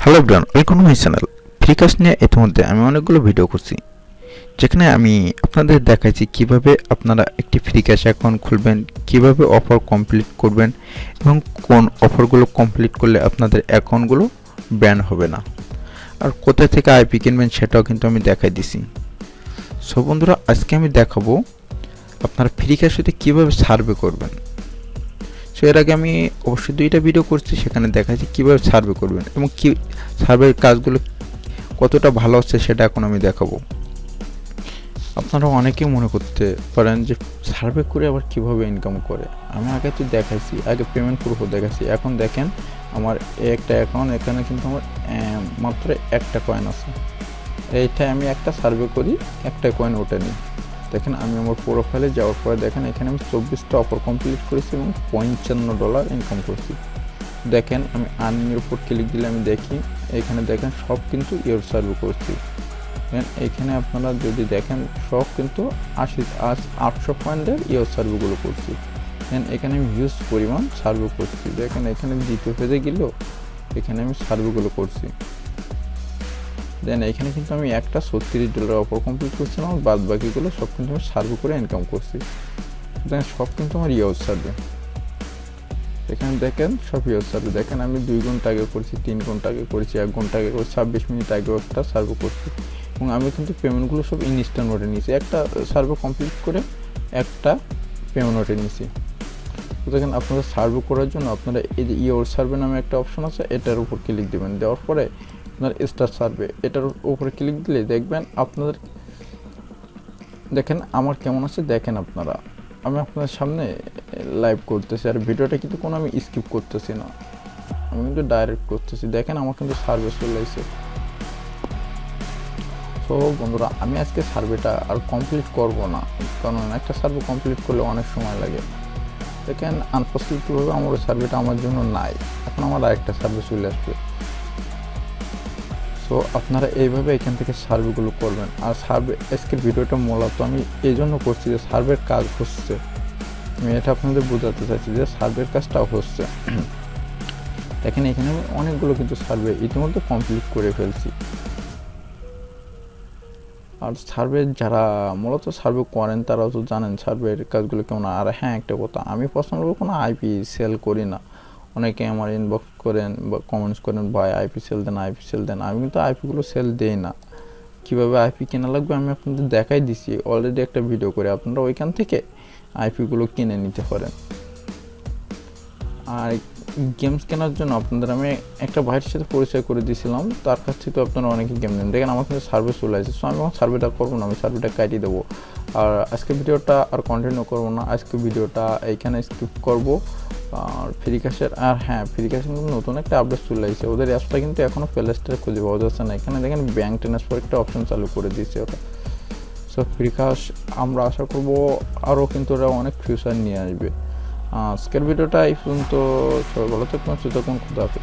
Hello everyone, welcome to my channel. Free কাজ নিয়ে ইতিমধ্যে আমি অনেকগুলো ভিডিও করছি, যেখানে আমি আপনাদের দেখাইছি কিভাবে আপনারা একটি ফ্রি ক্যাশ অ্যাকাউন্ট খুলবেন, কিভাবে অফার কমপ্লিট করবেন এবং কোন অফারগুলো কমপ্লিট করলে আপনাদের অ্যাকাউন্টগুলো ব্যান হবে না, আর কোথা থেকে আইপি কিনবেন সেটাও কিন্তু আমি দেখাই দিছি। সো বন্ধুরা, আজকে আমি দেখাবো আপনারা ফ্রি ক্যাশেতে কীভাবে সার্ভে করবেন। সো এর আগে আমি অবশ্যই 2টা ভিডিও করছি, সেখানে দেখাচ্ছি কীভাবে সার্ভে করবেন এবং কি সার্ভের কাজগুলো কতটা ভালো হচ্ছে সেটা এখন আমি দেখাবো। আপনারা অনেকেই মনে করতে পারেন যে সার্ভে করে আবার কিভাবে ইনকাম করে। আমি আগে তো দেখাইছি, আগে পেমেন্ট প্রুফ দেখাইছি। এখন দেখেন আমার একটা অ্যাকাউন্ট, এখানে কিন্তু আমার মাত্র একটা কয়েন আছে। এইটাই আমি একটা সার্ভে করি, একটা কয়েন ওঠে নিই। দেখেন আমি আমার প্রোফাইলে যাওয়ার পরে দেখেন এখানে আমি 24টা অফার কমপ্লিট করেছি এবং $55 ইনকাম করছি। দেখেন আমি আর্নিংয়ের উপর ক্লিক দিলে আমি দেখি, এখানে দেখেন সব কিন্তু ইয়োর সার্ভে করছি। এখানে আপনারা যদি দেখেন সব কিন্তু 800 পয়েন্টের ইয়োর সার্ভেগুলো করছি। এখানে আমি হিউজ পরিমাণ সার্ভে করছি। দেখেন এখানে দ্বিতীয় পেজে গেলেও এখানে আমি সার্ভেগুলো করছি। দেন এখানে কিন্তু আমি একটা $36 অফার কমপ্লিট করছিলাম, বাদ বাকিগুলো সব কিন্তু আমি সার্ভে করে ইনকাম করছি। দেখেন সব কিন্তু আমার ইয়োর সার্ভে। এখানে দেখেন সব ইয়োর সার্ভে। দেখেন আমি 2 ঘন্টা আগে করছি, 3 ঘন্টা আগে করছি, 1 ঘন্টা আগে করছি, 26 মিনিট আগেও একটা সার্ভে করছি এবং আমি কিন্তু পেমেন্টগুলো সব ইনস্ট্যান্ট নোটে নিয়েছি। একটা সার্ভে কমপ্লিট করে একটা পেমেন্ট নোটে নিয়েছি। তো দেখেন আপনাদের সার্ভে করার জন্য আপনারা এই যে ইয়োর সার্ভে নামে একটা অপশন আছে, এটার উপর ক্লিক দেবেন। দেওয়ার পরে আপনার স্টার সার্ভে এটার উপরে ক্লিক দিলে দেখবেন আপনাদের, দেখেন আমার কেমন আছে দেখেন আপনারা। আমি আপনাদের সামনে লাইভ করতেছি আর ভিডিওটা কিন্তু কোনো আমি স্কিপ করতেছি না, আমি কিন্তু ডাইরেক্ট করতেছি। দেখেন আমার কিন্তু সার্ভে চলে এসেছে। সো বন্ধুরা, আমি আজকে সার্ভেটা আর কমপ্লিট করব না, কারণ একটা সার্ভে কমপ্লিট করলে অনেক সময় লাগে। দেখেন আনফর্চুনেটলিভাবে আমার ওই সার্ভেটা আমার জন্য নাই, এখন আমার আরেকটা সার্ভে চলে আসবে। সো আপনারা এইভাবে এখান থেকে সার্ভেগুলো করবেন। আর সার্ভে আজকের ভিডিওটা মূলত আমি এই জন্য করছি যে সার্ভের কাজ হচ্ছে, আমি এটা আপনাদের বোঝাতে চাইছি যে সার্ভের কাজটাও হচ্ছে। দেখেন এখানে আমি অনেকগুলো কিন্তু সার্ভে ইতিমধ্যে কমপ্লিট করে ফেলছি। আর সার্ভে যারা মূলত সার্ভে করেন তারাও তো জানেন সার্ভের কাজগুলো কেমন। আর হ্যাঁ, একটা কথা, আমি পার্সোনালি কোনো আইপি সেল করি না। অনেকে আমার ইনবক্স করেন বা কমেন্টস করেন, ভাই আইপি সেল দেন, আইপি সেল দেন। আমি কিন্তু আইপিগুলো সেল দেই না। কীভাবে আইপি কেনা লাগবে আমি আপনাদের দেখাই দিছি অলরেডি একটা ভিডিও করে, আপনারা ওইখান থেকে আইপিগুলো কিনে নিতে পারেন। আর গেমস কেনার জন্য আপনাদের আমি একটা ভাইয়ের সাথে পরিচয় করে দিয়েছিলাম, তার কাছ থেকে আপনারা অনেকে গেম নেন। দেখেন আমার কিন্তু সার্ভে চলে আসছে। সো আমি আমার সার্ভেটা করবো না, আমি সার্ভেটা কাটিয়ে দেবো। আর আজকে ভিডিওটা আর কন্টিনিউ করবো না, আজকে ভিডিওটা এইখানে স্কিপ করবো। আর ফ্রি ক্যাশের, আর হ্যাঁ, ফ্রি ক্যাশের কিন্তু নতুন একটা আপডেট চলে আসছে। ওদের অ্যাপসটা কিন্তু এখনও প্লে স্টোরে খুঁজে পাওয়া যাচ্ছে না। এখানে দেখেন ব্যাঙ্ক ট্রান্সফার একটা অপশন চালু করে দিয়েছে ওরা। সো ফ্রি ক্যাশ আমরা আশা করবো আরও কিন্তু ওরা অনেক ফিউচার নিয়ে আসবে। আজকের ভিডিওটা এই পর্যন্ত। সবাই ভালো থাকুন, সুস্থ থাকুন, খুদা হাফেজ।